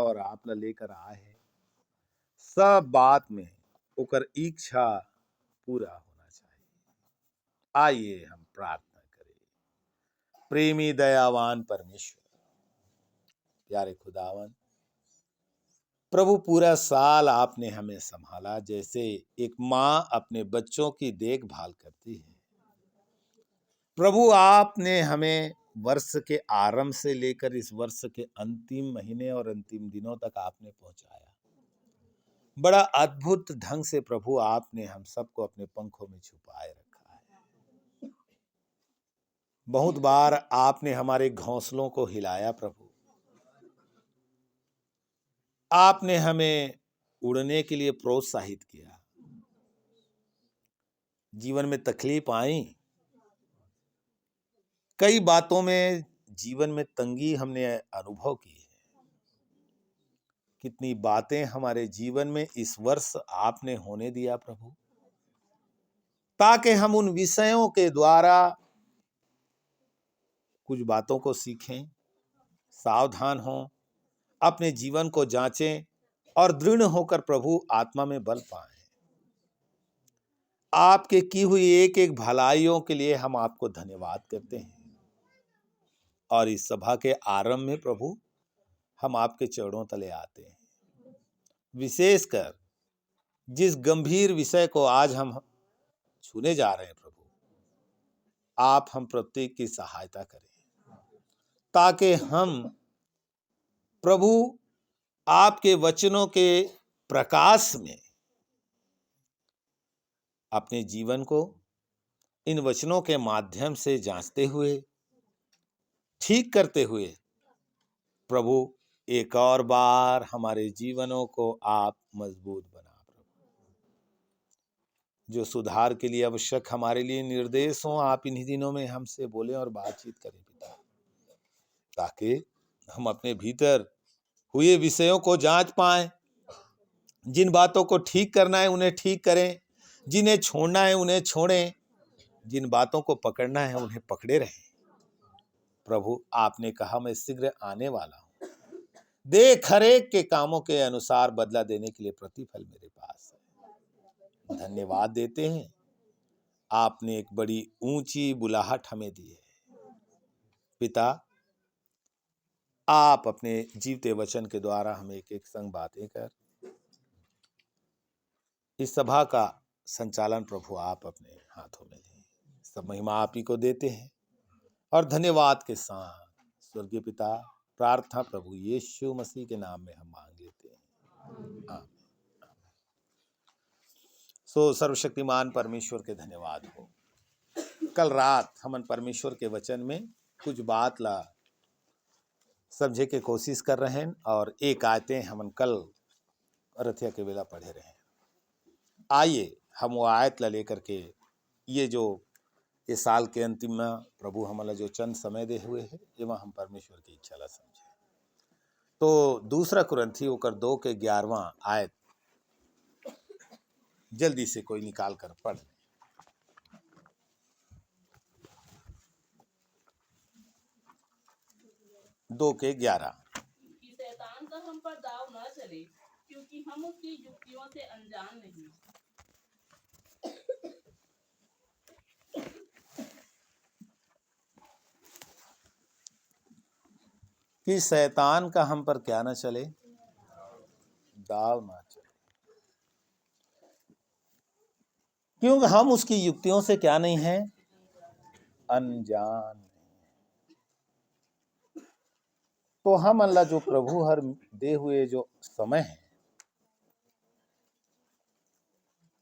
और आप ला लेकर आए हैं, सब बात में ओकर इच्छा पूरा होना चाहिए। आइए हम प्रार्थना करें। प्रेमी दयावान परमेश्वर, प्यारे खुदावन प्रभु, पूरा साल आपने हमें संभाला, जैसे एक माँ अपने बच्चों की देखभाल करती है। प्रभु, आपने हमें वर्ष के आरंभ से लेकर इस वर्ष के अंतिम महीने और अंतिम दिनों तक आपने पहुंचाया। बड़ा अद्भुत ढंग से प्रभु आपने हम सबको अपने पंखों में छुपाए रखा है। बहुत बार आपने हमारे घोंसलों को हिलाया प्रभु। आपने हमें उड़ने के लिए प्रोत्साहित किया। जीवन में तकलीफ आई, कई बातों में जीवन में तंगी हमने अनुभव की है। कितनी बातें हमारे जीवन में इस वर्ष आपने होने दिया प्रभु, ताकि हम उन विषयों के द्वारा कुछ बातों को सीखें, सावधान हों, अपने जीवन को जांचें और दृढ़ होकर प्रभु आत्मा में बल पाएं। आपके की हुई एक एक भलाइयों के लिए हम आपको धन्यवाद करते हैं। और इस सभा के आरंभ में प्रभु हम आपके चरणों तले आते हैं। विशेषकर जिस गंभीर विषय को आज हम छूने जा रहे हैं प्रभु, आप हम प्रत्येक की सहायता करें, ताकि हम प्रभु आपके वचनों के प्रकाश में अपने जीवन को इन वचनों के माध्यम से जांचते हुए, ठीक करते हुए प्रभु एक और बार हमारे जीवनों को आप मजबूत बना प्रभु। जो सुधार के लिए आवश्यक हमारे लिए निर्देश हो, आप इन्हीं दिनों में हमसे बोले और बातचीत करें पिता, ताकि हम अपने भीतर हुए विषयों को जांच पाएं। जिन बातों को ठीक करना है उन्हें ठीक करें, जिन्हें छोड़ना है उन्हें छोड़ें, जिन बातों को पकड़ना है उन्हें पकड़े रहें। प्रभु, आपने कहा मैं शीघ्र आने वाला हूं, देख हरेक के कामों के अनुसार बदला देने के लिए प्रतिफल मेरे पास है। धन्यवाद देते हैं, आपने एक बड़ी ऊंची बुलाहट हमें दी है पिता। आप अपने जीवते वचन के द्वारा हमें एक एक संग बातें कर इस सभा का संचालन प्रभु आप अपने हाथों में लें। सब महिमा आप ही को देते हैं और धन्यवाद के साथ स्वर्गीय पिता, प्रार्थना प्रभु यीशु मसीह के नाम में हम मांग लेते हैं, आमीन। सो सर्वशक्तिमान परमेश्वर के धन्यवाद हो। कल रात हमन परमेश्वर के वचन में कुछ बात ला समझे के कोशिश कर रहे हैं और एक आयतें हमन कल रथिया के वेला पढ़े रहे हैं। आइए हम वो आयत ला लेकर के ये जो इस साल के अंतिम में प्रभु हमारा जो चंद समय दे हुए हैं, एवं हम परमेश्वर की इच्छा ला समझे। तो दूसरा कुरिन्थी होकर 2 के 11वां आयत जल्दी से कोई निकाल कर पढ़। 2 के 11। कि शैतान का हम पर दाव न चले, क्योंकि हम उसकी युक्तियों से अनजान नहीं। कि शैतान का हम पर क्या न चले, दाव ना चले, क्योंकि हम उसकी युक्तियों से क्या नहीं है, अनजान। तो हम अल्लाह जो प्रभु हर दे हुए जो समय है,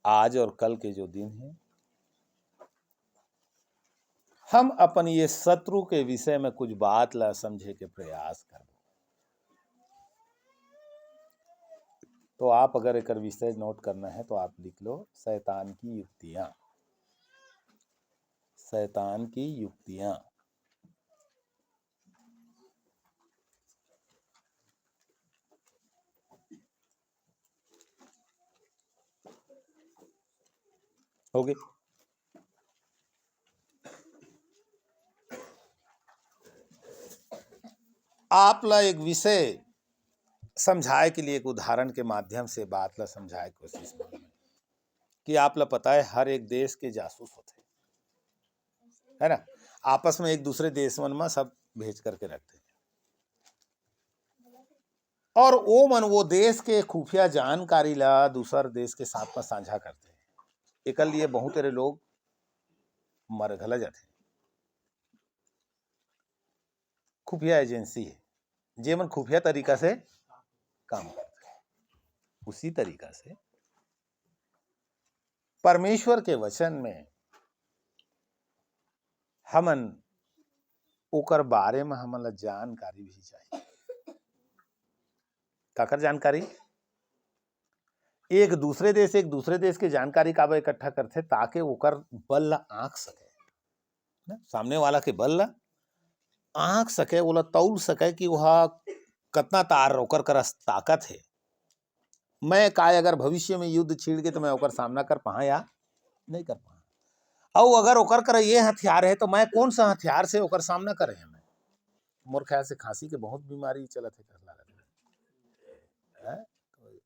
आज और कल के जो दिन हैं, हम अपन ये शत्रु के विषय में कुछ बात ला समझे के प्रयास कर। तो आप अगर एक विषय नोट करना है तो आप लिख लो, शैतान की युक्तियां। शैतान की युक्तियां। हो गई। आप ला एक विषय समझाए के लिए एक उदाहरण के माध्यम से बात ला समझाए के कोशिश करूं मैं कि आप ला पता है हर एक देश के जासूस होते है ना, आपस में एक दूसरे देशवन में सब भेज करके रखते हैं और वो देश के खुफिया जानकारी ला दूसर देश के साथ में साझा करते हैं। एक लिए बहुत तेरे लोग मर घला जाते हैं। खुफिया एजेंसी है जेमन खुफिया तरीका से काम करते हैं। उसी तरीका से परमेश्वर के वचन में हमन ओकर बारे में हमन ला जानकारी भी चाहिए। काकर जानकारी? एक दूसरे देश के जानकारी काबर इकट्ठा करथे ताकि ओकर बल ला आंक सके ना, सामने वाला के बल ला आंक सके, ओला तौल सके कि वह कतना तार ओकर करस ताकत है। मैं काय अगर भविष्य में युद्ध छिड़ के तो मैं ओकर सामना कर पाहा या नहीं कर पाहा, और अगर ओकर कर ये हथियार है तो मैं कौन सा हथियार से ओकर सामना करे हैं। मैं मोर ख्याल से खांसी के बहुत बीमारी चलत है है? तो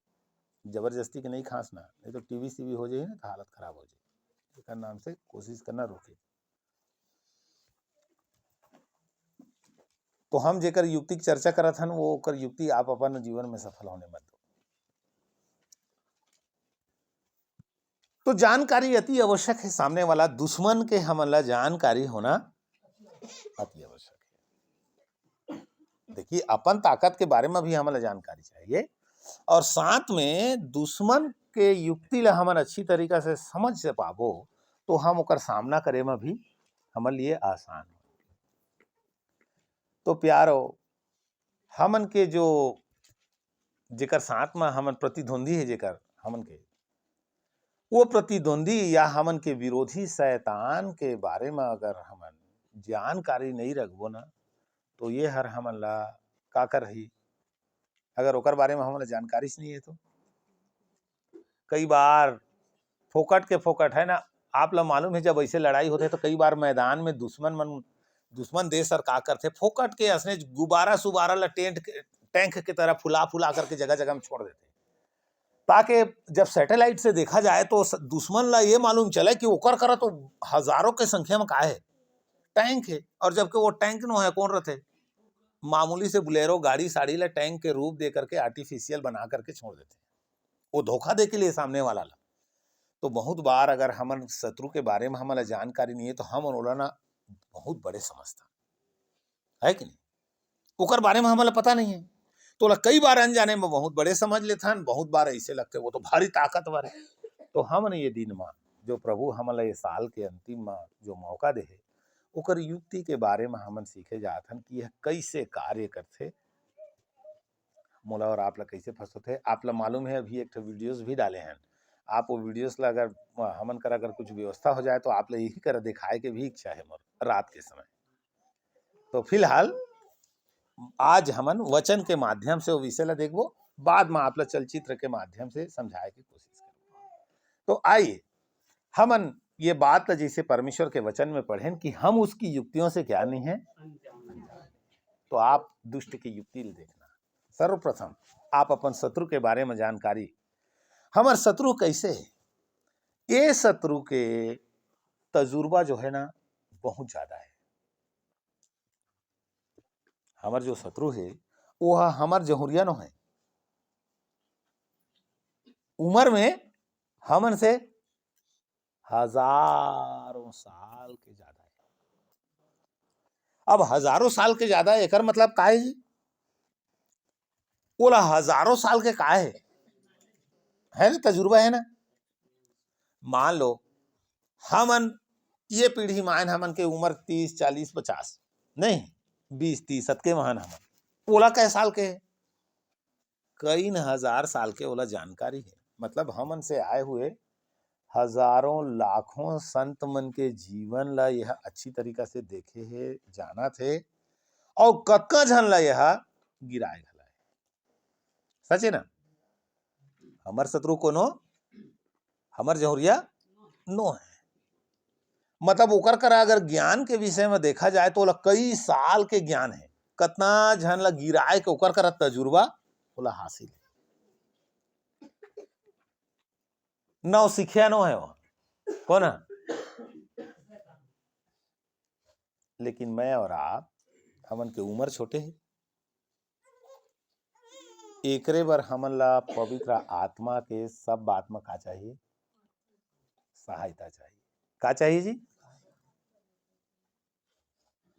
जबरदस्ती के नहीं खांसना, नहीं तो टीवी सीवी हो जाए ना तो हालत खराब हो जाए। एक नाम से कोशिश करना रोके। तो हम जेकर युक्ति की चर्चा करत हन वो ओकर युक्ति आप अपन जीवन में सफल होने मत दो। तो जानकारी अति आवश्यक है। सामने वाला दुश्मन के हमला जानकारी होना अति आवश्यक है। देखिए अपन ताकत के बारे में भी हमला जानकारी चाहिए और साथ में दुश्मन के युक्ति ला हमन अच्छी तरीका से समझ से पाबो तो हम ओकर सामना करे में भी हमन लिए आसान हो। तो प्यारो हमन के जो जेकर साथ में हमन प्रतिद्वंदी है, जेकर हमन के वो प्रतिद्वंदी या हमन के विरोधी शैतान के बारे में अगर हमन जानकारी नहीं रखबो ना तो ये हर हमन ला का कर रही। अगर ओकर बारे में हमन ला जानकारी नहीं है तो कई बार फोकट है ना, आप ला मालूम है जब ऐसे लड़ाई होते तो कई बार मैदान में दुश्मन देश सर का करते फोकट के असने गुब्बारा सुबारा ला टैंक की तरह फुला करके जगह जगह में छोड़ देते ताकि जब सैटेलाइट से देखा जाए तो दुश्मन ला ये मालूम चले कि ओकर करा तो हजारों के संख्या में का है टैंक है, और जबकि वो टैंक न है कौन रहते मामूली से बुलेरो गाड़ी साड़ी ला टैंक के रूप दे करके आर्टिफिशियल बना करके छोड़ देते। वो धोखा दे के लिए सामने वाला ला। तो बहुत बार अगर हमन शत्रु के बारे में हमारा जानकारी नहीं है तो हम ओला ना बहुत बड़े समझता है कि नहीं, ओकर बारे में हमारा पता नहीं है तो कई बार अनजाने में बहुत बड़े समझ लेते हैं। बहुत बार ऐसे लगते वो तो भारी ताकतवर है। तो हमन ये दिन में जो प्रभु हमला ये साल के अंतिम में जो मौका दे है ओकर युक्ति के बारे में हमन सीखे जात हन कि यह कैसे कार्य करते। मोला और आप ला कैसे फंसोते आप ला मालूम है। अभी एक वीडियोस भी डाले हैं, आप वो वीडियोस ला अगर हमन कर अगर कुछ व्यवस्था हो जाए तो आप ला यही कर दिखाए के भी इच्छा है मोर रात के समय। तो फिलहाल आज हमन वचन के माध्यम से वो विषय ला देखबो, बाद में आप ला चलचित्र के माध्यम से समझाए की कोशिश करेंगे। तो आइए हमन ये बात जैसे परमेश्वर के वचन में पढ़ें कि हम उसकी युक्तियों से क्या नहीं है। तो आप दुष्ट की युक्ति देखना। सर्वप्रथम आप अपन शत्रु के बारे में जानकारी, हमार शत्रु कैसे है, ये शत्रु के तजुर्बा जो है ना बहुत ज्यादा है। हमार जो शत्रु है वो हमार जहुरिया नो है, उम्र में हमन से हजारों साल के ज्यादा है। अब हजारों साल के ज्यादा है एकर मतलब का है जी, बोला हजारों साल के का है ना, तजुर्बा है ना। मान लो हमन ये पीढ़ी मान हमन के उम्र 30 40 50 नहीं 20 30 के महान हमन ओला कै साल के है, कई हजार साल के ओला जानकारी है। मतलब हमन से आए हुए हजारों लाखों संत मन के जीवन ला यह अच्छी तरीका से देखे है, जाना थे और कतका झन ला यह गिराए घला है। सच है ना। हमर शत्रु कोनो हमर जहुरिया नो है। मतलब ओकर करा अगर ज्ञान के विषय में देखा जाए तो कई साल के ज्ञान है, कतना झन ला गिराए के ओकर करा तजुर्बा बोला हासिल है। नौ सीखिया नो है वह कौन है, लेकिन मैं और आप हमन के उम्र छोटे है, एकरे बर हमन ला पवित्र आत्मा के सब बात में का चाहिए, सहायता चाहिए। का चाहिए जी?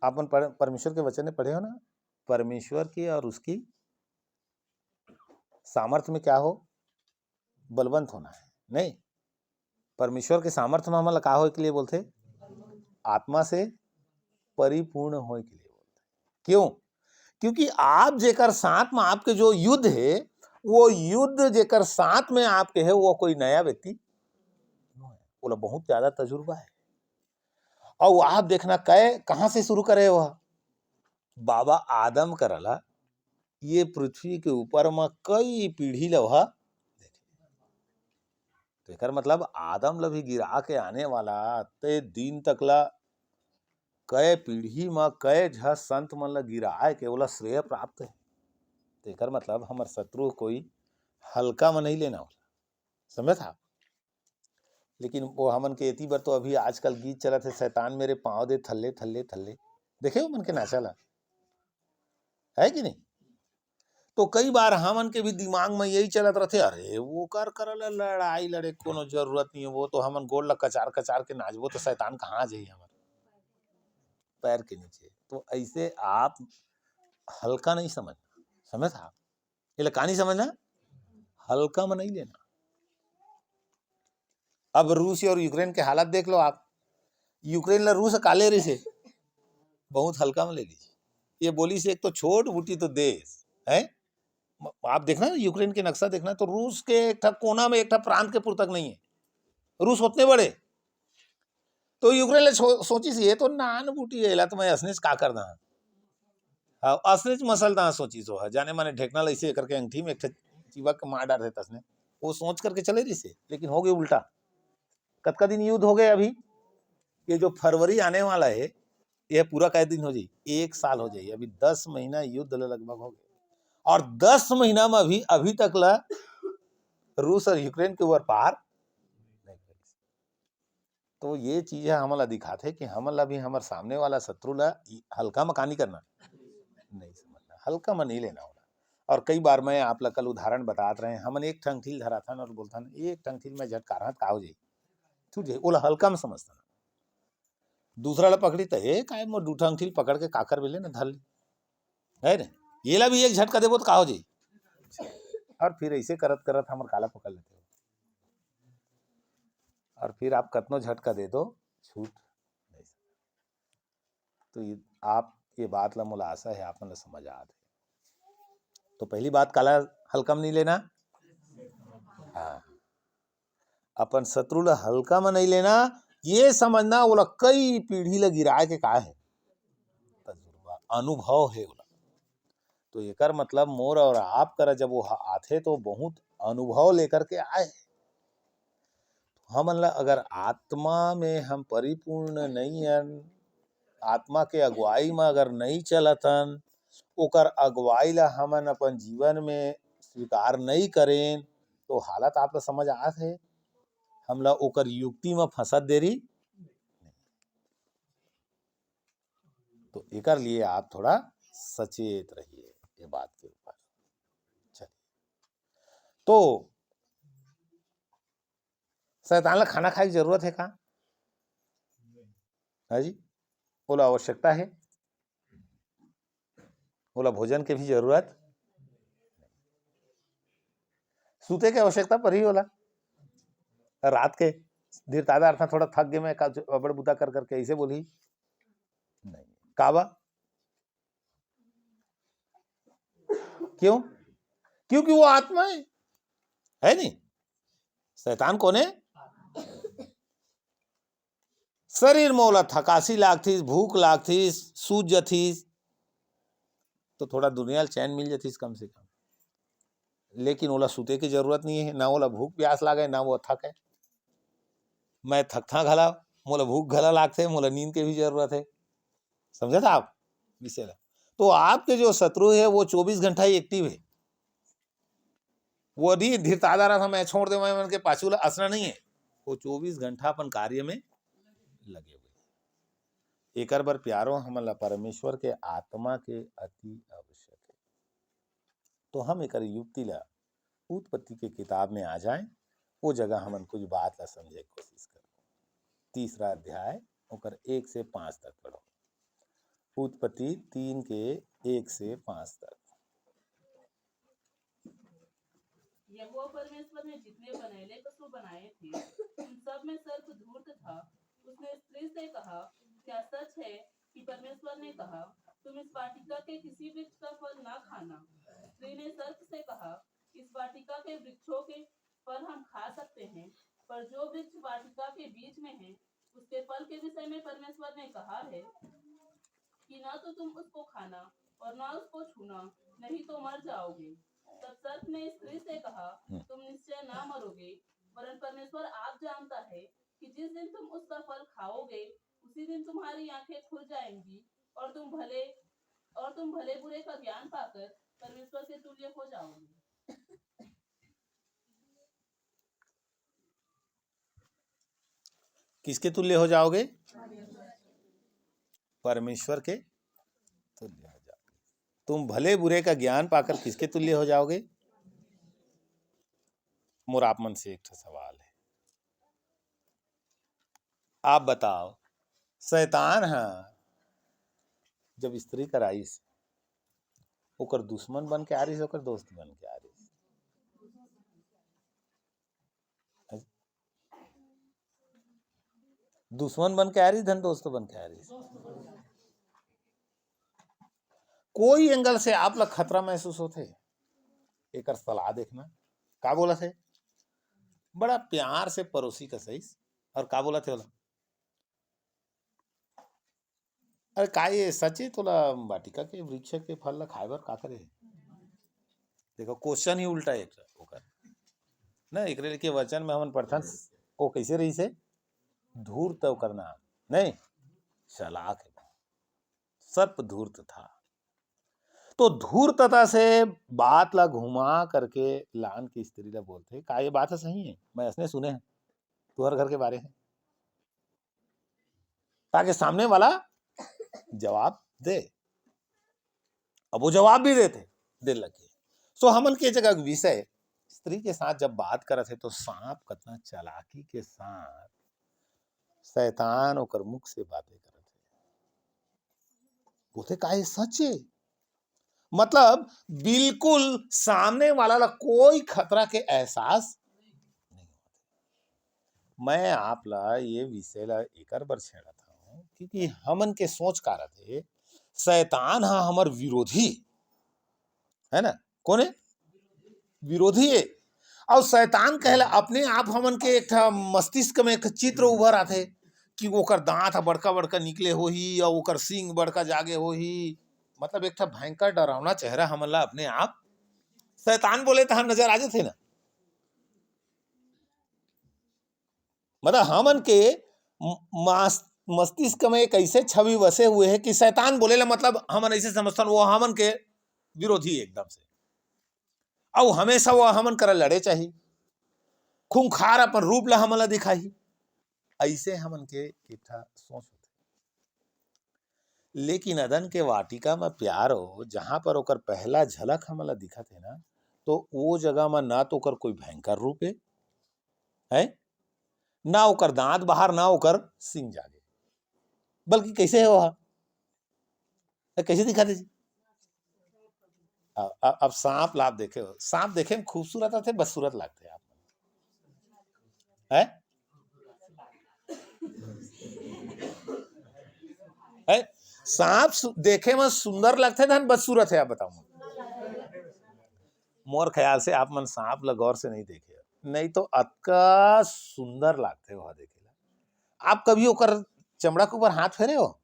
आपन परमेश्वर के वचन में पढ़े हो ना, परमेश्वर की और उसकी सामर्थ्य में क्या हो, बलवंत होना है। नहीं, परमेश्वर के सामर्थ्य में हमन ला का हो के लिए बोलते, आत्मा से परिपूर्ण हो के लिए बोलते। क्यों? क्योंकि आप जेकर साथ में आपके जो युद्ध है, वो युद्ध जेकर साथ में आपके है, वो कोई नया व्यक्ति बोला, बहुत ज्यादा तजुर्बा है। और आप देखना कहां से शुरू करे, वह बाबा आदम करला ये पृथ्वी के ऊपर में कई पीढ़ी ल वह देखे। तो एकर मतलब आदम ला भी गिरा के आने वाला ते दिन तक ला कई पीढ़ी में कई झ संत मन ला गिराए के ओला श्रेय प्राप्त है। तो एकर मतलब हमर शत्रु कोई हल्का में नहीं लेना होला, समझ था। लेकिन वो हमन के एती बर तो अभी आजकल गीत चलत है, शैतान मेरे पाँव दे थल्ले थल्ले थल्ले, देखे हो मन के नाचा ला, है कि नहीं? तो कई बार हमन के भी दिमाग में यही चलत रहते, अरे वो कर करल लड़ाई लड़े कोनो जरूरत नहीं है, वो तो हमन गोड़ ला कचार कचार के नाचबो तो शैतान कहाँ जाई हमर पैर के नीचे। तो ऐसे आप हल्का नहीं समझना, समझ आप ये का नहीं समझना, हल्का में नहीं लेना। अब रूस और यूक्रेन के हालत देख लो आप, यूक्रेन ला रूस काले रही से बहुत हल्का में ले लीजिए। ये बोली से एक तो छोट बूटी तो देश है, आप देखना यूक्रेन के नक्शा देखना तो रूस के एक कोना में एक प्रांत के पुरतक नहीं है, रूस उतने बड़े। तो यूक्रेन ले सोची सी ये तो नान बूटी है, तो मैं असनेच का करना है, हाँ असनेच मसलदा सोची सो है, जाने माने ढेकना ऐसे करके अंगठी में एक चिवक के मार डाल देता उसने, वो सोच करके चले रही से, लेकिन हो गए उल्टा। कतका दिन युद्ध हो गए, अभी ये जो फरवरी आने वाला है ये पूरा कै दिन हो जाए, 1 साल हो जाए। अभी 10 महीना युद्ध लगभग हो गए, और 10 महीना में अभी तक ला रूस और यूक्रेन के ऊपर पार नहीं करी। तो ये चीज है हमला दिखाते है कि हमला भी हमारे सामने वाला शत्रु ला हल्का में नहीं करना, नहीं समझना, हल्का में नहीं लेना होगा। और कई बार मैं आप कल उदाहरण बतात रहे, हमन एक ठंगठील धरा था और बोलता ना एक ठंगठील में झटका रहा का हो जाए, छूट जाए, ओला हल्का में समझता। दूसरा ला पकड़ी तो काय मो दू ठंगठील पकड़ के काकर बेले ना धर ले, है ना, ये ला भी एक झटका देबो तो का हो जाए, और फिर ऐसे करत करत हमर काला पकड़ लेते हो, और फिर आप कतनो झटका दे दो छूट नहीं सकता। तो आप ये बात ला मोला आशा है आपन ला समझ आ दे। तो पहली बात काला हल्का में नहीं लेना, हाँ अपन शत्रु ला हल्का में नहीं लेना, ये समझना बोला कई पीढ़ी ला गिराए के का है, तजुर्बा अनुभव है बोला। तो एकर मतलब मोर और आप करा जब वो आथे तो बहुत अनुभव लेकर के आए। हमन ला अगर आत्मा में हम परिपूर्ण नहीं हन, आत्मा के अगुवाई में अगर नहीं चलतन, ओकर अगुवाई ला हमन अपन जीवन में स्वीकार नहीं करें, तो हालत आप ला समझ आत है, हमला ओकर युक्ति में फंसत देरी। तो एकर लिए आप थोड़ा सचेत रहिए ये बात के ऊपर। चलिए, तो शैतान ला खाना खाए की जरूरत है का, है जी, बोला आवश्यकता है, बोला भोजन के भी जरूरत, सूते के आवश्यकता पर ही होला, रात के धीर ताजा अर्थ थोड़ा थक गए मैं अबड़ बुता कर करके ऐसे बोली नहीं, काबा क्यों, क्योंकि वो आत्मा है नहीं, शैतान कौन है, शरीर में ओला थकासी लागथी, भूख लागथी, सूझ जथी, तो थोड़ा दुनिया चैन मिल जाती कम से कम, लेकिन ओला सूते की जरूरत नहीं है, ना ओला भूख प्यास लागे ना वो थक है। मैं थकथा घला, मोला भूख घला लागथे, मोला नींद के भी जरूरत है, समझे था आप विषय ला। तो आपके जो शत्रु है वो 24 घंटा ही एक्टिव है, वो नहीं धीरतादा रहा था मैं छोड़ दे मैं उनके पाछू असना नहीं है, वो 24 घंटा अपन कार्य में लगे हुए। एकर बर प्यारो हमला परमेश्वर के आत्मा के अति आवश्यक है। तो हम एकर युक्ति ला उत्पत्ति के किताब में आ जाए, वो जगह हमन कुछ बात ला समझे की कोशिश करो। 3रा अध्याय ओकर 1 से 5 तक पढ़ो। उत्पत्ति 3 के 1 से 5 तक। यहोवा परमेश्वर ने जितने बनैले पशु बनाए थे उन सब में सर्प धूर्त था। उसने स्त्री से कहा, क्या सच है कि परमेश्वर ने कहा, तुम इस वाटिका के किसी वृक्ष का फल ना खाना? स्त्री ने सर्प से कहा, इस वाटिका के वृक्षों के फल हम खा सकते हैं, पर जो वृक्ष वाटिका के बीच में है उसके फल के विषय में परमेश्वर ने कहा है कि ना तो तुम उसको खाना और ना उसको छूना, नहीं तो मर जाओगे। तब सर्प ने स्त्री से कहा, तुम निश्चय ना मरोगे, वरन परमेश्वर आप जानता है कि जिस दिन तुम उसका फल खाओगे उसी दिन तुम्हारी आंखें खुल जाएंगी और तुम भले बुरे का ज्ञान पाकर परमेश्वर के तुल्य हो जाओगे। किसके तुल्य हो जाओगे? परमेश्वर के तुल्य हो जाओगे। तुम भले बुरे का ज्ञान पाकर किसके तुल्य हो जाओगे? मोर आप मन से एक सवाल है, आप बताओ, शैतान है जब स्त्री कराइस ओकर दुश्मन बन के आ रही, ओकर दोस्त बन के आ रही? दुश्मन बन के आ रही धन दोस्त बन के आ रही? कोई एंगल से आप लोग खतरा महसूस होते? एक सलाह देखना का बोला थे, बड़ा प्यार से पड़ोसी का सही और का बोला थे बोला, अरे का ये सच है तोला वाटिका के वृक्ष के फल ला खाए बर का करे? देखो क्वेश्चन ही उल्टा एक ओकर ना। एकरे के वचन में हमन पढ़थन ओ कैसे रही से धूर्त ओकर नाम नहीं, चालाक है, सर्प धूर्त था। तो धूर्तता से बात ला घुमा करके लान की स्त्री ला बोलते का ये बात है सही है, मैं ऐसने सुने हैं तुहर घर के बारे में, ताकि सामने वाला जवाब दे। अब वो जवाब भी देते दे लगे। सो हमन के जगह विषय स्त्री के साथ जब बात करत है तो सांप कितना चालाकी के साथ शैतान ओकर मुख से बातें करत है। बोलते का ये सच है, मतलब बिल्कुल सामने वाला ला कोई खतरा के एहसास नहीं होते। मैं आप ला ये विषय ला एकर बर छेड़ा था क्योंकि हमन के सोच का रहे शैतान हा हमर विरोधी है ना। कौन है? विरोधी है। और शैतान कहला अपने आप हमन के एक मस्तिष्क में एक चित्र उभर आते कि ओकर दांत बड़का बड़का निकले हो ही और ओकर सींग बड़का जागे हो ही, मतलब एक भयंकर डरावना चेहरा हमन ला अपने आप शैतान बोले तो हम नजर आ जाते ना। मतलब हमन के मस्तिष्क में एक ऐसे छवि बसे हुए है कि शैतान बोले ला मतलब हमन ऐसे समझते वो हमन के विरोधी एकदम से, और हमेशा वो हमन कर लड़े चाहिए, खूंखार अपन रूप ला हमन ला दिखाई, ऐसे हमन के इतना सोच होते। लेकिन अदन के वाटिका में प्यार हो जहां पर ओकर पहला झलक हमन ला दिखत है ना, तो वो जगह में ना तो ओकर कोई भयंकर रूप है ना ओकर दांत बाहर ना ओकर सिंग जागे, बल्कि कैसे है वह कैसे दिखाते जी। अब सांप लाभ देखे हो, सांप देखे में खूबसूरत आते बदसूरत लगते आप है? है सांप देखे में सुंदर लगते धन बदसूरत है? आप बताओ, मोर ख्याल से आप मन सांप ला गौर से नहीं देखे, नहीं तो अतका सुंदर लगते वह देखेला। आप कभी ओकर चमड़ा के ऊपर हाथ फेरे हो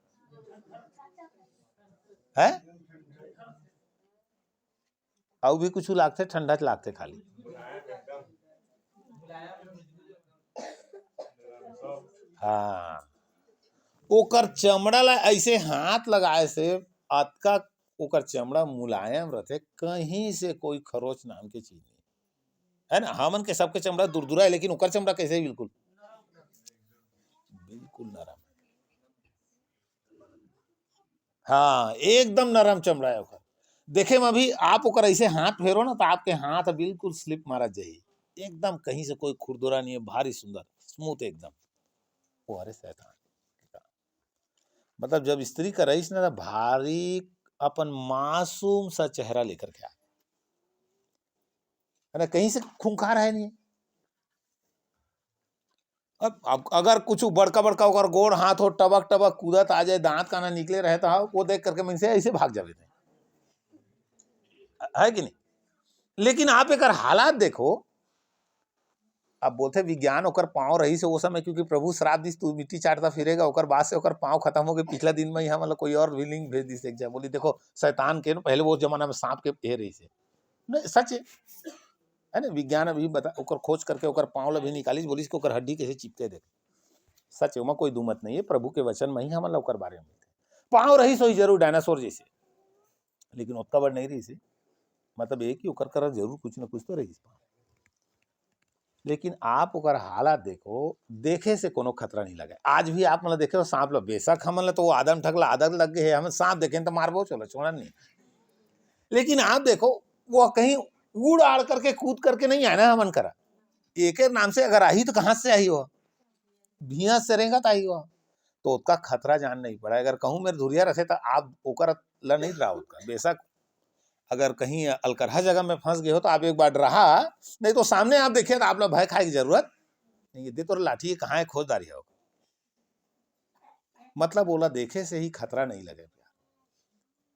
है? और भी कुछ लागते ठंडा लागते खाली हाँ, ओकर चमड़ा ला ऐसे हाथ लगाए से अतका ओकर चमड़ा मुलायम रहते, कहीं से कोई खरोच नाम की चीज नहीं। है ना। हमन के सबके चमड़ा दुरदुरा है, लेकिन ओकर चमड़ा कैसे है? बिल्कुल बिल्कुल नरम है। हाँ, एकदम नरम चमड़ा है ओकर। देखे में अभी आप ओकर ऐसे हाथ फेरो ना, तो आपके हाथ बिल्कुल स्लिप मारत जाही, एकदम कहीं से कोई खुरदुरा नहीं है, भारी सुंदर स्मूथ एकदम। वो अरे शैतान, मतलब जब स्त्री का रईस ना, तो भारी अपन मासूम सा चेहरा लेकर के आए, है ना, कहीं से खूंखार है नहीं। अब अगर कुछ बड़का बड़का ओकर गोड़ हाथ हो टबक टबक कूदत आ जाए, दांत काना निकले रहे, तो वो देख करके मन से ऐसे भाग जावे, है कि नहीं। लेकिन आप एक हालात देखो, अब बोलते विज्ञान ओकर पांव रही से वो समय, क्योंकि प्रभु श्राप दिस तू मिट्टी चाटता फिरेगा, ओकर बाद से ओकर पांव खत्म हो गए। पिछला दिन में ही हम कोई और भी लिंक भेज दी से, बोली देखो शैतान के पहले वो जमाना में सांप के हे रही से, नहीं सच है ना। विज्ञान अभी बता ओकर खोज करके ओकर पांव ला भी निकाली, बोली ओकर हड्डी कैसे चिपके देखे, सच है, कोई दुमत नहीं है, प्रभु के वचन में ही हम ओकर बारे में पांव रही सो जरूर डायनासोर जैसे, लेकिन उतना बड़ नहीं रही से, मतलब एक ही ओकर कर जरूर कुछ ना कुछ तो रही। लेकिन आप ओकर हालात देखो, देखे से कोनो खतरा नहीं लगे। आज भी आप मतलब देखे सांप लो, बेशक हमन तो वो आदम ठगला आदत लग गए, हमें सांप देखे तो मारबो, चलो छोड़ा नहीं। लेकिन आप देखो वो कहीं उड़ आड़ करके कूद करके नहीं आया ना हमन करा, एक नाम से अगर आई तो कहां से आई हो, भिया से रेंगा आई हो, तो उसका खतरा जान नहीं पड़ा। अगर कहूँ मेरे धुरिया रखे तो आप ओकर ला नहीं रहा उसका, बेशक अगर कहीं अलकरहा जगह में फंस गए हो तो आप एक बार रहा, नहीं तो सामने आप देखिए तो आप लोग भय खाए की जरूरत नहीं, दे तो लाठी कहाँ है खोजदारी है। मतलब बोला देखे से ही खतरा नहीं लगे,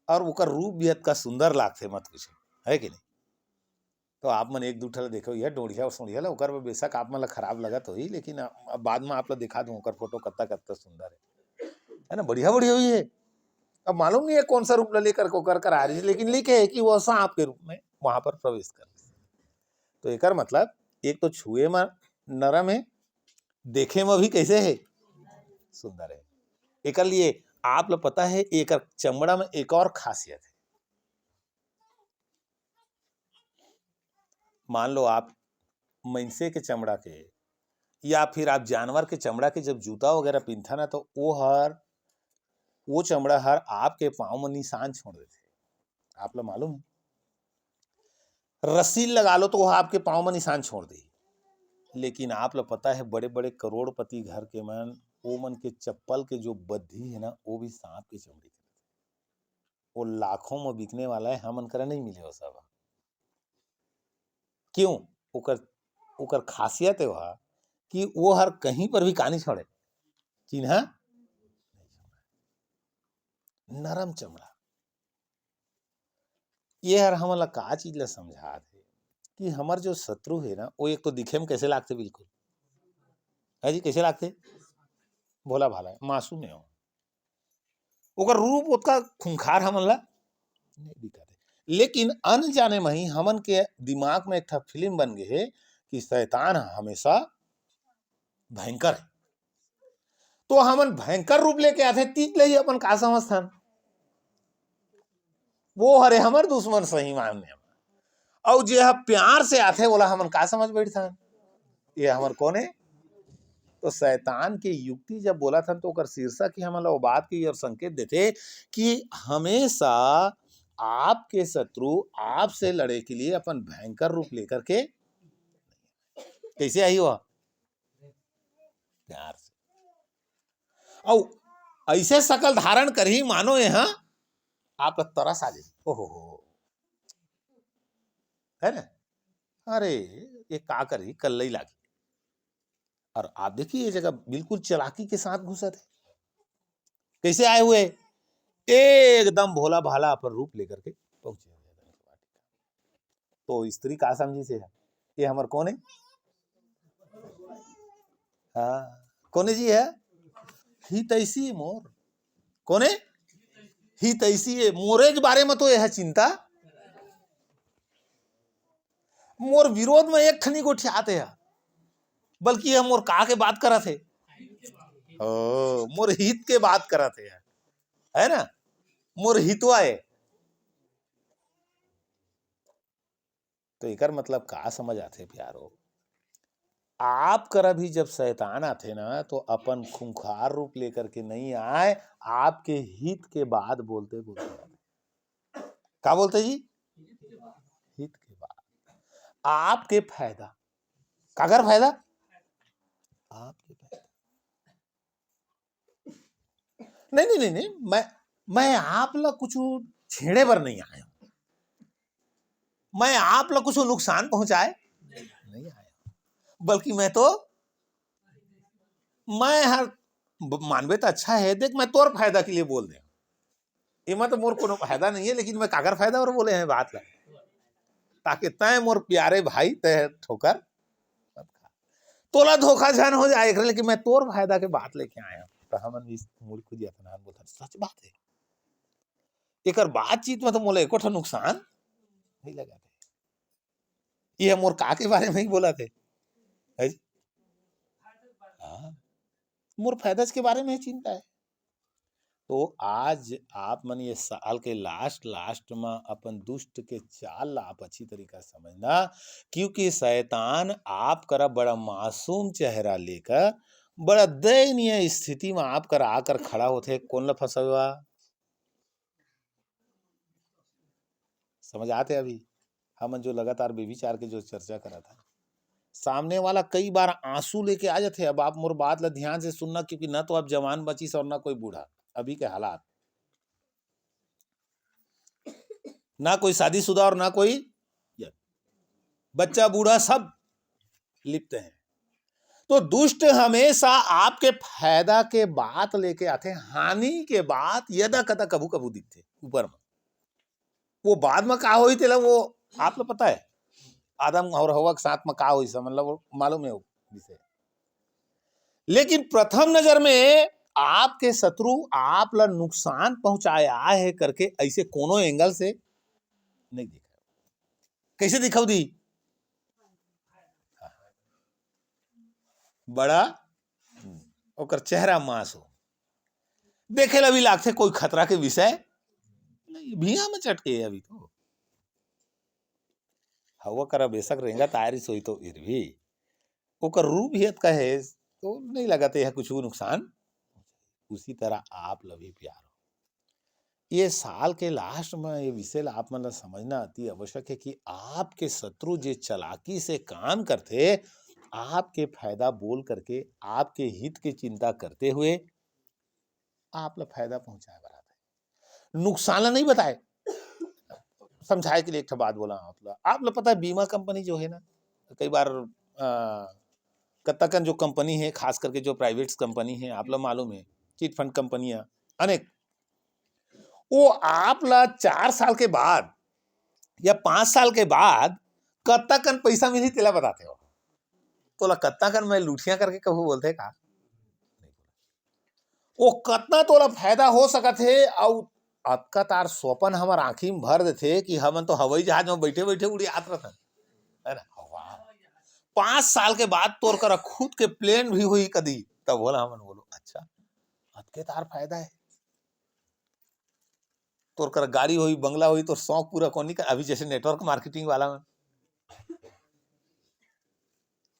और ओकर रूप भी का सुंदर लागते मत कुछ, है कि नहीं। तो आप मन एक दूठा देखो ये डोढ़िया और सोढ़िया ओकर बेशक आप मन खराब लगत हो ही, लेकिन अब बाद में आप लोग दिखा दूं ओकर फोटो कत्ता कत्ता सुंदर है ना, बढ़िया बढ़िया हुई है। अब मालूम नहीं है कौन सा रूप लेकर कर आ रही है, लेकिन लिखे है कि वो सांप के रूप में वहां पर प्रवेश कर। तो एक मतलब एक तो छुए में नरम है, देखे में भी कैसे है सुंदर है। एक लिए आप लोग पता है एक चमड़ा में एक और खासियत है। मान लो आप मइनसे के चमड़ा के या फिर आप जानवर के चमड़ा के जब जूता वगैरह पिनथा ना, तो वो चमड़ा हर आपके पांव में निशान छोड़ देते, आप लोग मालूम है। रस्सी लगा लो तो वह आपके पांव में निशान छोड़ दे। लेकिन आप लोग पता है बड़े बड़े करोड़पति घर के मन, वो मन के चप्पल के जो बद्धी है ना, वो भी सांप की चमड़ी के, वो लाखों में बिकने वाला है, हमन करे नहीं मिले वो सब। क्यों? ओकर ओकर खासियत है वह कि वो हर कहीं पर भी कहानी छोड़े, चिन्हा नरम चमड़ा। ये हर हमला का चीज ला समझा थे कि हमार जो शत्रु है ना, वो एक तो दिखे में कैसे लागते, बिल्कुल है जी, कैसे लागते, भोला भाला मासूम है, ओकर रूप उसका खूंखार हमन ला नहीं दिखा दे। लेकिन अनजाने में ही हमन के दिमाग में एक ठा फिल्म बन गए है कि शैतान हमेशा भयंकर है, तो हमन भयंकर रूप लेके आते, तीत ले ही अपन का समझथन वो हरे हमर दुश्मन सही मानने, और जो प्यार से आते बोला हमन का समझ बैठथन ये हमर कौन है। तो शैतान के युक्ति जब बोला था तो ओकर शीर्षक ही हमन ला वो बात की और संकेत देते कि हमेशा आपके शत्रु आपसे लड़े के लिए अपन भयंकर रूप लेकर के कैसे आई हुआ, प्यार से, और ऐसे शकल धारण कर ही मानो यहाँ आप तरस आ जाए, ओहो है ना, अरे ये का करी कल ही लागी। और आप देखिए ये जगह बिल्कुल चालाकी के साथ घुसा थे, कैसे आए हुए, एकदम भोला भाला पर रूप लेकर के पहुंचे। तो स्त्री का समझी से है ये हमर कौन है, हाँ कौन जी है, ही तैसी है मोर, कौन है ही तैसी है मोरे के बारे में तो यह चिंता, मोर विरोध में एक खनी को ठियाते है, बल्कि हम मोर का के बात करा थे, मोर हित के बात करा थे, है ना, मोर हितवा है। तो एकर मतलब का समझ आथे प्यारो, आप करा भी जब शैतान आथे ना तो अपन खूंखार रूप लेकर के नहीं आए, आपके हित के बाद बोलते बोलते आए। का बोलते जी? हित के बाद, आपके फायदा, कागर फायदा? आपके फायदा। नहीं नहीं नहीं नहीं, मैं आप ला कुछ छेड़े बर नहीं आया, मैं आप ला कुछ नुकसान पहुंचाए नहीं आया, बल्कि मैं हर मानवे तो अच्छा है, देख मैं तोर फायदा के लिए बोल दे, इमा तो मोर कोनो फायदा नहीं है, लेकिन मैं कागर फायदा और बोले हैं बात ला, ताकि तय मोर प्यारे भाई तय ठोकर मत खा, तोला धोखा झन हो जाए, लेकिन मैं तोर फायदा के बात लेके आया। तो हमन भी मूल खुद यतनान बोलता सच बात है, एकर बातचीत में तो मोला एको ठो नुकसान नहीं लगा थे, ये मोर का के बारे में ही बोला थे, है जी? हाँ, मोर फायदा के बारे में ही चिंता है। तो आज आप मन ये साल के लास्ट में अपन दुष्ट के चाल ला आप अच्छी तरीका से समझना, क्योंकि शैतान आप करा बड़ा मासूम चेहरा लेकर बड़ा दयनीय स्थिति में आप कर आकर खड़ा होते, कौन ला फंसवा समझ आते? अभी हम जो लगातार बेविचार के जो चर्चा करा था, सामने वाला कई बार आंसू लेके आ जाते। अब आप मोर बात ला ध्यान से सुनना, क्योंकि ना तो आप जवान बचीस और ना कोई बूढ़ा, अभी के हालात, ना कोई शादीशुदा और ना कोई बच्चा बूढ़ा, सब लिप्त हैं। तो दुष्ट हमेशा आपके फायदा के बात लेके आते, हानि के बात यदा कदा कभू कभू दिखते ऊपर में, वो बाद में का होई तेला वो आप लोग पता है, आदम और हवा के साथ में का हुई मतलब मालूम है वो विषय, लेकिन प्रथम नजर में आपके शत्रु आप ला नुकसान पहुंचाया है करके ऐसे कोनो एंगल से नहीं दिखा। कैसे दिखाऊ दी? बड़ा ओकर चेहरा मास हो, देखे ला भी लागते कोई खतरा के विषय नहीं, भीगा में चटके अभी तो हवा करा बेशक रहेगा तारिश हुई, तो फिर भी ओकर रूप हियत का है तो नहीं लगाते है कुछ नुकसान। उसी तरह आप लभी प्यार हो, ये साल के लास्ट में ये विषय आप मतलब समझना अति आवश्यक है कि आपके शत्रु जो चालाकी से काम करते, आपके फायदा बोल करके आपके हित की चिंता करते हुए आप ला फायदा पहुंचाए बराबर, नुकसान ला नहीं बताए। समझाए के लिए एक बात बोला आप ला पता है, बीमा कंपनी जो है ना, कई बार कत्ताकन जो कंपनी है, खास करके जो प्राइवेट कंपनी है, आप लोग मालूम है, चिट फंड कंपनियां अनेक, वो आप ला 4 साल के बाद या 5 साल के बाद कत्ताकन पैसा मिली तेला बताते हो, तो ला कत्ताकन में लुटिया करके कभी बोलते का वो कतना तोला फायदा हो सकत है, और अतका तार स्वपन हमार आंखी में भर देते कि हमन तो हवाई जहाज में बैठे बैठे उड़ियात रहते है ना, 5 साल के बाद तोर कर खुद के प्लेन भी हुई कदी, तब बोला हमन बोलो अच्छा अतके तार फायदा है, तोर कर गाड़ी हुई बंगला हुई, तो शौक पूरा कौन का अभी जैसे नेटवर्क मार्केटिंग वाला में,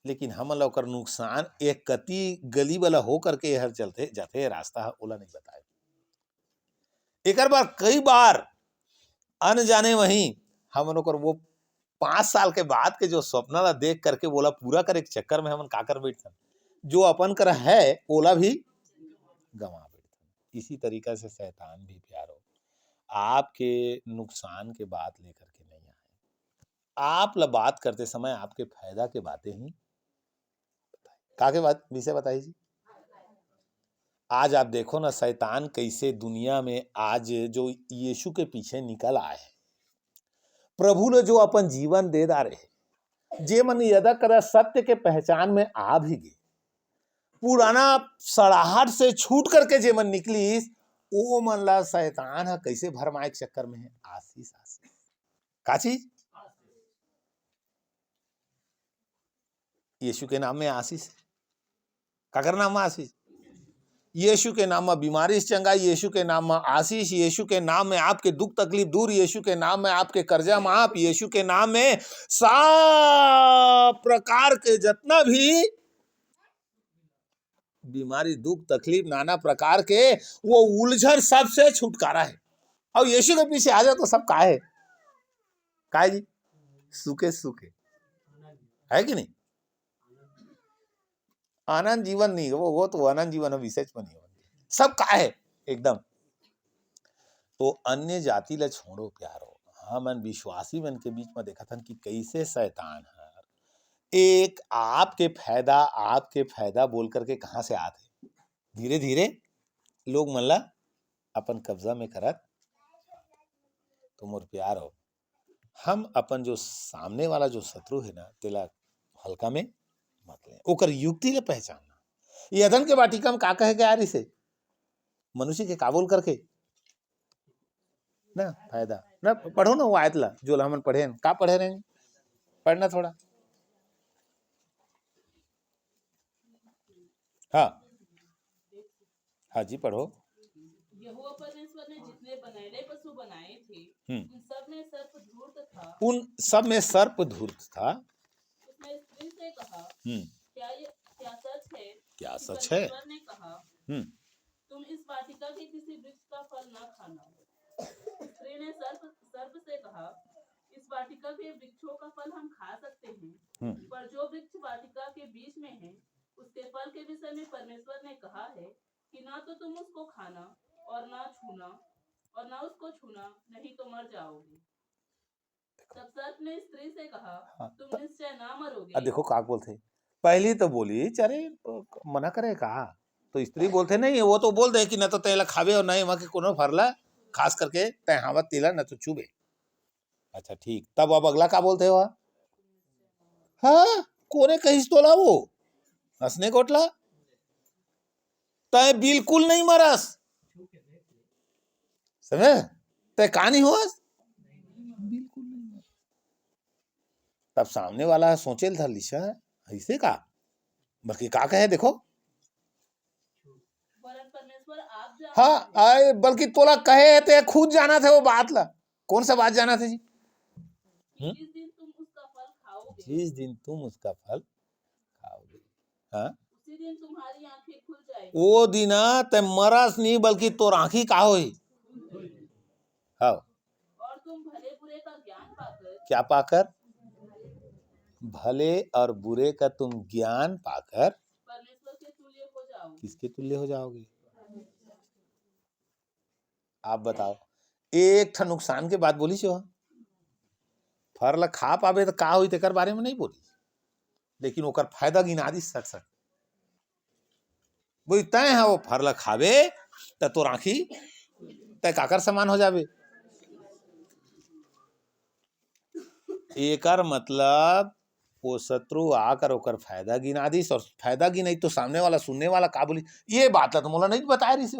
लेकिन हम लोग नुकसान एक कति गली वाला हो करके हर चलते जाते रास्ता ओला नहीं बताए। एक बार कई बार अनजाने वहीं हम लोग वो 5 साल के बाद के जो सपना ला देख करके बोला पूरा करे के चक्कर में हम का कर बैठन, जो अपन कर है ओला भी गंवा बैठन। इसी तरीका से शैतान भी प्यारो आपके नुकसान के बात लेकर के नहीं आए, आप ला बात करते समय आपके फायदा के बातें ही का के बात विषय बताइए जी। आज आप देखो ना शैतान कैसे दुनिया में आज जो यीशु के पीछे निकल आए हैं, प्रभु ने जो अपन जीवन दे डारे, जे मन यदा कदा सत्य के पहचान में आ भी गए, पुराना सड़ाहट से छूट करके जे मन निकली, वो मन ला शैतान है कैसे भरमाए के चक्कर में है, आशीष आशीष का चीज, यीशु के नाम में आशीष, का नाम में आशीष, यीशु के नाम में बीमारी से चंगाई, यीशु के नाम में आशीष, यीशु के नाम में आपके दुख तकलीफ दूर, यीशु के नाम में आपके कर्जा माफ, यीशु के नाम में सब प्रकार के जितना भी बीमारी दुख तकलीफ नाना प्रकार के वो उलझन सबसे छुटकारा है। और यीशु के पीछे आ जाओ तो सब काहे काहे जी, सुखे सुखे है कि नहीं। आनंद जीवन नहीं, वो तो आनंद जीवन विशेष में नहीं हो, सब काहे एकदम। तो अन्य जाति ला छोड़ो प्यारो, हमन विश्वासी मन के बीच में देखा था कि कैसे शैतान है एक आपके फायदा बोल करके कहां से आते, धीरे धीरे लोग मन ला अपन कब्जा में करत। तो मोर प्यार हो, हम अपन जो सामने वाला जो शत्रु है ना तेला हल्का में मत ले, ओकर युक्ति ले पहचानना। ये अदन के वाटिका में का कहे के यार इसे मनुष्य के काबुल करके ना फायदा ना। पढ़ो ना वो आयत ला जो हमन पढ़े का पढ़े रहे, पढ़ना थोड़ा। हाँ जी पढ़ो। यहोवा परमेश्वर ने जितने बनैले पशु बनाए थे उन सब में सर्प धूर्त था। उसने स्त्री से कहा क्या सच है परमेश्वर ने कहा तुम इस वाटिका के किसी वृक्ष का फल न खाना। स्त्री ने सर्प से कहा इस वाटिका के वृक्षों का फल हम खा सकते हैं, पर जो वृक्ष वाटिका के बीच में है उसके फल के विषय में परमेश्वर ने कहा है कि ना तो तुम उसको खाना और ना उसको छूना, नहीं तो मर जाओगे। तब सर्प ने स्त्री से कहा तुम निश्चय ना मरोगे। देखो का बोलते, पहली तो बोली चरे मना करे कहा, तो स्त्री बोलते नहीं, वो तो बोल दे कि न तो तेला खावे और नहीं वहां के कोनो फरला खास करके तहावत तेला न तो चुबे। अच्छा ठीक, तब अब अगला का बोलते हो, हाँ कोने कहिस तोला वो हंसने कोटला तय बिल्कुल नहीं मरस, समझे तय कहानी हो बिल्कुल नहीं। तब सामने वाला सोचे था लिशा ऐसे का, बल्कि का कहे देखो हाँ आए, बल्कि तोला कहे ते खुद जाना था वो बात ला, कौन सा बात जाना था जी, जिस दिन तुम उसका फल खाओगे हाँ उसी दिन तुम्हारी आंखें खुल जाएगी। वो दिन ते मरस नहीं बल्कि तोर आंखी का होई हाँ। और तुम भले बुरे का ज्ञान पाकर, क्या पाकर, भले और बुरे का तुम ज्ञान पाकर परमेश्वर के तुल्य हो जाओगे। किसके तुल्य हो जाओगे आप बताओ। एक ठा नुकसान के बात बोली छो, फल खा पावे तो का हुई तेकर बारे में नहीं बोली, लेकिन ओकर फायदा गिना दी सट सट बोली तय है वो फल खावे तो तोर आंखी तय काकर समान हो जावे। एकर मतलब वो शत्रु आकर ओकर फायदा गिना दी, और फायदा गिनाई तो सामने वाला सुनने वाला का बोली ये बात है तो मोला नहीं बताया रही से।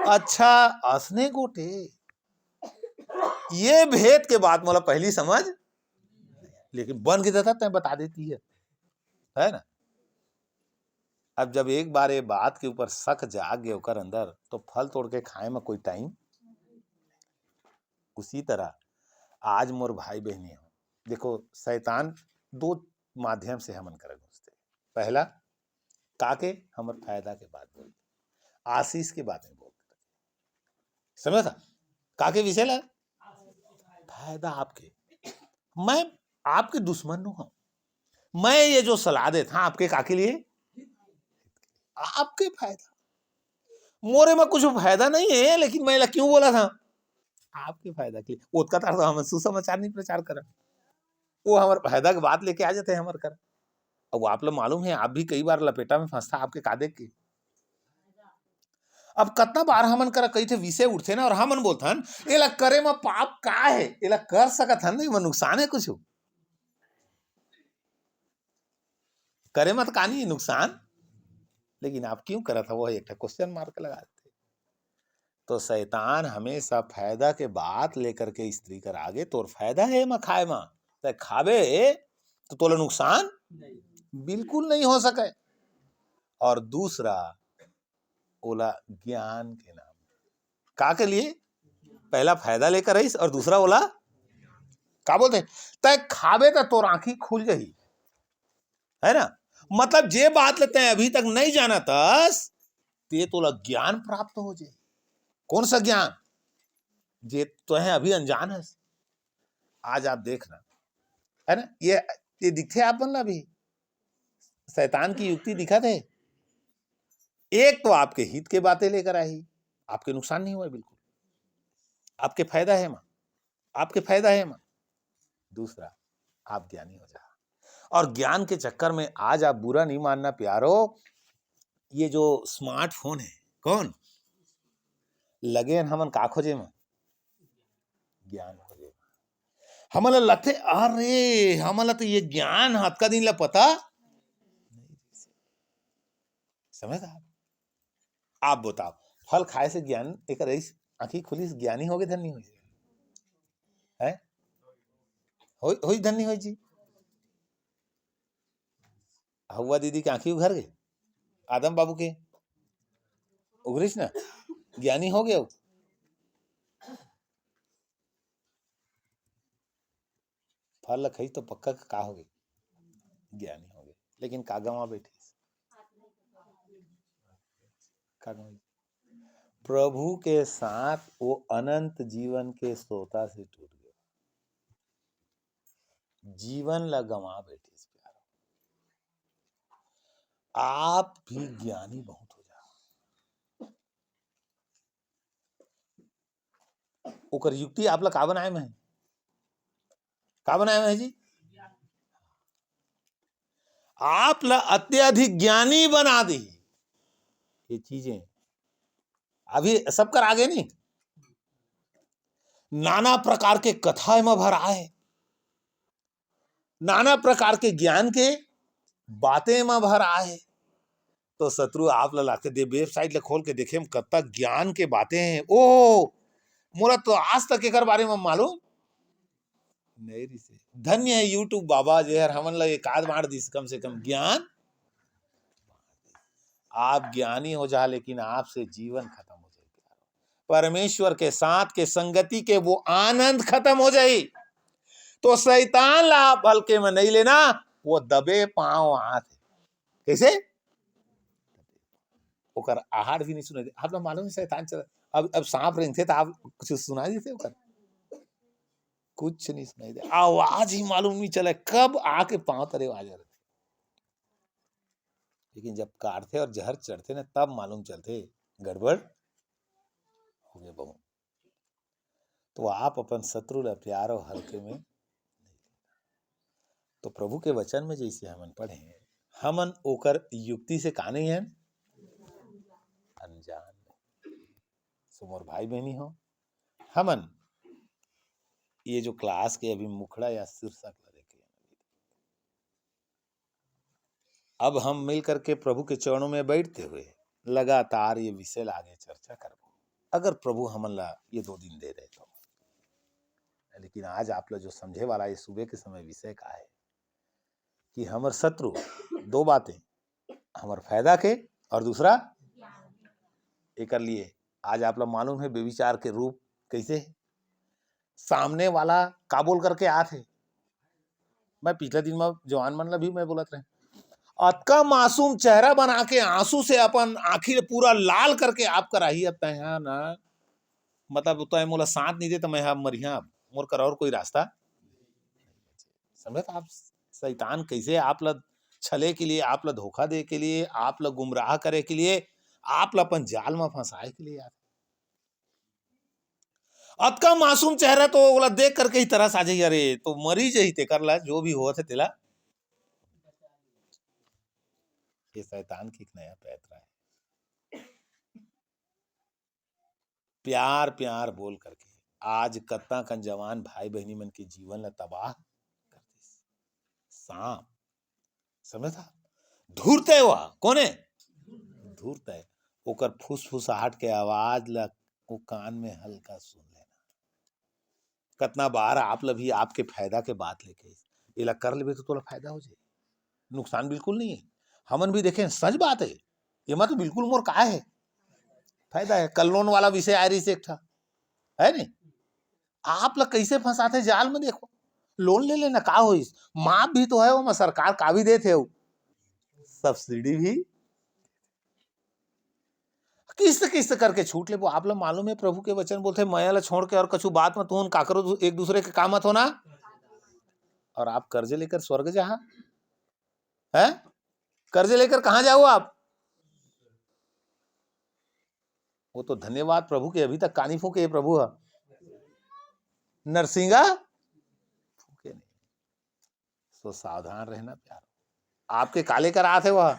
अच्छा असने गोटे ये भेद के बात मोला पहली समझ, लेकिन बन के देता तय बता देती है ना। अब जब एक बार ये बात के ऊपर शक जाग गए ओकर अंदर तो फल तोड़ के खाए में कोई टाइम। उसी तरह आज मोर भाई बहनी हो देखो, शैतान दो माध्यम से हमन करे घुसते। पहला काके हमर फायदा के बात बोल, आशीष के बात में बोल, समझ था काके विषय ला फायदा आपके, मैं आपके दुश्मन नु हूं, मैं ये जो सलाह देता आपके काके लिए आपके फायदा, मोरे में कुछ फायदा नहीं है लेकिन मैं ला क्यों बोला था आपके फायदा के लिए। उसका तो हम सुसमाचार नहीं प्रचार कर, वो हमारे फायदा की बात लेके आ जाते हैं हमारे कर। अब आप लोग मालूम है आप भी कई बार लपेटा में फंसता आपके का देख के। अब कितना बार हमन कर कई थे विषय उठते ना और हमन बोलथन एला करे में पाप का है, एला कर सकत हन नहीं, नुकसान है कुछ करे मत कहानी नुकसान, लेकिन आप क्यों करा था वो एक क्वेश्चन मार्क लगा देते। तो शैतान हमेशा फायदा के बात लेकर के स्त्री कर आगे, तोर फायदा है मैं खाए में तो खावे तो तोला नुकसान बिल्कुल नहीं हो सके। और दूसरा ओला ज्ञान के नाम का के लिए पहला फायदा लेकर रहीस और दूसरा ओला का बोलते तय खावे तो तोर आंखी खुल गई है ना। मतलब जे बात लेते हैं अभी तक नहीं जाना तस ते तोला ज्ञान प्राप्त हो जाए। कौन सा ज्ञान जे तो है अभी अनजान है। आज आप देखना है ना, ये दिखे आप बनना अभी शैतान की युक्ति दिखा थे। एक तो आपके हित के बातें लेकर आई, आपके नुकसान नहीं हुआ बिल्कुल, आपके फायदा है मां, आपके फायदा है मां। दूसरा आप ज्ञानी हो जा, और ज्ञान के चक्कर में आज आप बुरा नहीं मानना प्यारो, ये जो स्मार्टफोन है कौन लगे हमन का खोजे में ज्ञान खोजे। हमला लगते अरे हमला तो ये ज्ञान हतका दिन ला पता समझ आप बताओ फल खाए से ज्ञान एक आंखी खुली ज्ञानी हो गए धन्य हो है हो धन्य हो जी। हुआ दीदी की आंखी उघर गए, आदम बाबू के उघरिस ना ज्ञानी हो गए। फल खाई तो पक्का का हो गए ज्ञानी हो गए, लेकिन कागमा बैठी प्रभु के साथ वो अनंत जीवन के सोता से टूट गया, जीवन ला गंवा बैठी। आप भी ज्ञानी बहुत हो जाओ। ओकर युक्ति आप ला का बनाए में है, का बनाए में है जी, आप ला अत्यधिक ज्ञानी बना दी। ये चीजें अभी सबकर आगे नहीं, नाना प्रकार के कथा में भर आए, नाना प्रकार के ज्ञान के बातें में भर आए। तो शत्रु आप ला लाके दे वेबसाइट ले खोल के देखे कब तक ज्ञान के बातें हैं। ओ मोरा तो आज तक एक बारे में मालूम नहीं रही से। धन्य है यूट्यूब बाबा जे हर हमन ला एक आध बार दिस कम से कम ज्ञान। आप ज्ञानी हो जा लेकिन आपसे जीवन खत्म हो जाए, परमेश्वर के साथ के संगति के वो आनंद खत्म हो जाए। तो शैतान ला आप हल्के में नहीं लेना, वो दबे पांव आते कैसे ओकर आहार भी नहीं सुनाई दे। आप लोग मालूम है शैतान चल अब सांप रेंगते तो आप कुछ सुनाई देते ओकर कुछ नहीं सुनाई दे, आवाज ही मालूम नहीं चले कब आके पांव तरे आ जाते। लेकिन जब काटते और जहर चढ़ते ना तब मालूम चलते गड़बड़ हो गए बहु। तो आप अपन शत्रु ला प्यार और हल्के में, तो प्रभु के वचन में जैसे हमन पढ़े हमन ओकर युक्ति से का नहीं है अनजान। सुमोर भाई बहनी हो हमन ये जो क्लास के अभी मुखड़ा या शीर्षक लेके अब हम मिल करके प्रभु के चरणों में बैठते हुए लगातार ये विषय आगे चर्चा करबो, अगर प्रभु हमन ला ये 2 दिन दे दे तो। लेकिन आज आप लोग जो समझे वाला ये सुबह के समय विषय का है कि हमर शत्रु 2 बातें, हमर फायदा के और दूसरा एक लिए आज आप लोग मालूम है बेविचार के रूप कैसे है। सामने वाला का बोल करके आते, मैं पिछले दिन में जवान मन ला भी मैं बोलत रहे अतका मासूम चेहरा बना के आंसू से अपन आखिर पूरा लाल करके आप कराही अब तय ना मतलब तो मोला साथ नहीं दे तो मैं मरिया मोर कर और कोई रास्ता समझे। आप शैतान कैसे आप ला छले के लिए, आप ला धोखा दे के लिए, आप ला गुमराह करे के लिए, आप ला अपन जाल में फंसाए के लिए। अतका मासूम चेहरा तो ओला देख करके ही तरस आ जाइए, अरे तो मरी जाही ते कर ला जो भी हुआ थे तेला। ये शैतान की एक नया पैतरा है, प्यार प्यार बोल करके आज कत्ता कन जवान भाई बहनी मन के जीवन ला तबाह कर दिस। सांप समझा धूर्त है वह कौन है धूर्त है, ओकर फुसफुसाहट के आवाज ला वो कान में हल्का सुन लेना। कितना बार आप ला भी आपके फायदा के बात लेके ये ला कर लेबे तो तोला फायदा हो जाए, नुकसान बिल्कुल नहीं है। हमन भी देखें सच बात है एमा तो बिल्कुल मोर का है फायदा है। कल लोन वाला विषय आ रही से एक ठा है नहीं, आप लोग कैसे फंसाते जाल में। देखो लोन ले लेना का हो, माफ भी तो है वो, सरकार का भी देते हो, सब्सिडी भी किस्त किस्त करके छूट ले। वो आप लोग मालूम है प्रभु के वचन बोलते मैं ला छोड़ के और कछु बात मत हो, काकरो एक दूसरे के काम मत होना, और आप कर्जे लेकर स्वर्ग जहा है, कर्जे लेकर कहां जाओ आप। वो तो धन्यवाद प्रभु के अभी तक कानी फूके प्रभु है, नरसिंगा फूके नहीं। तो सावधान रहना प्यार, आपके काले कर आते वह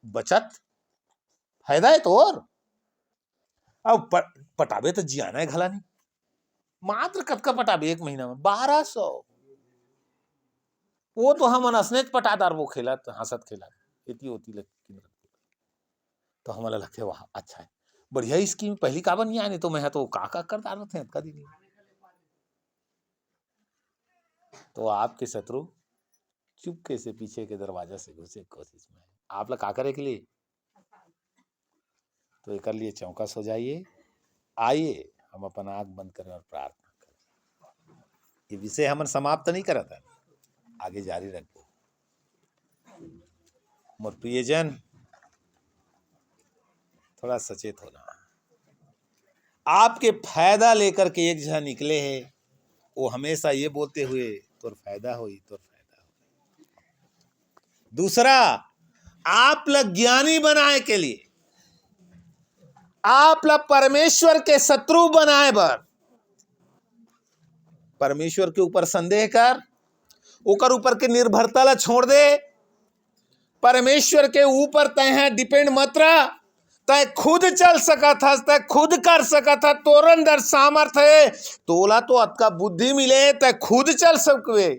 बचत फायदा है तो, और अब पटाबे तो जियाना है घला नहीं, मात्र कतका पटाबे एक महीना में 1200, वो तो हम असनेत पटादार वो खेला हंसत खेला इतनी होती लगती, तो हमारा लगते वाह अच्छा है बढ़िया स्कीम पहली काबर नहीं आने, तो मैं तो का कर डाल थे कभी नहीं। तो आपके शत्रु चुपके से पीछे के दरवाजा से घुसे कोशिश में, आप लोग का करे के लिए, तो एक लिए चौकस हो जाइए। आइए हम अपन आंख बंद करें और प्रार्थना करें। ये विषय हम समाप्त नहीं करा था, आगे जारी रखो। मोर प्रियजन थोड़ा सचेत होना, आपके फायदा लेकर के एक जगह निकले हैं, वो हमेशा ये बोलते हुए तोर फायदा हो, तोर फायदा हो। दूसरा, आप लोग ज्ञानी बनाए के लिए, आप लोग परमेश्वर के शत्रु बनाए बर, परमेश्वर के ऊपर संदेह कर, ओकर ऊपर के निर्भरता ला छोड़ दे, परमेश्वर के ऊपर तय डिपेंड मत रह, तय खुद चल सकत हस, तय खुद कर सकत है, तोर अंदर सामर्थ है, तोला तो अतका बुद्धि मिले तय खुद चल सकवे।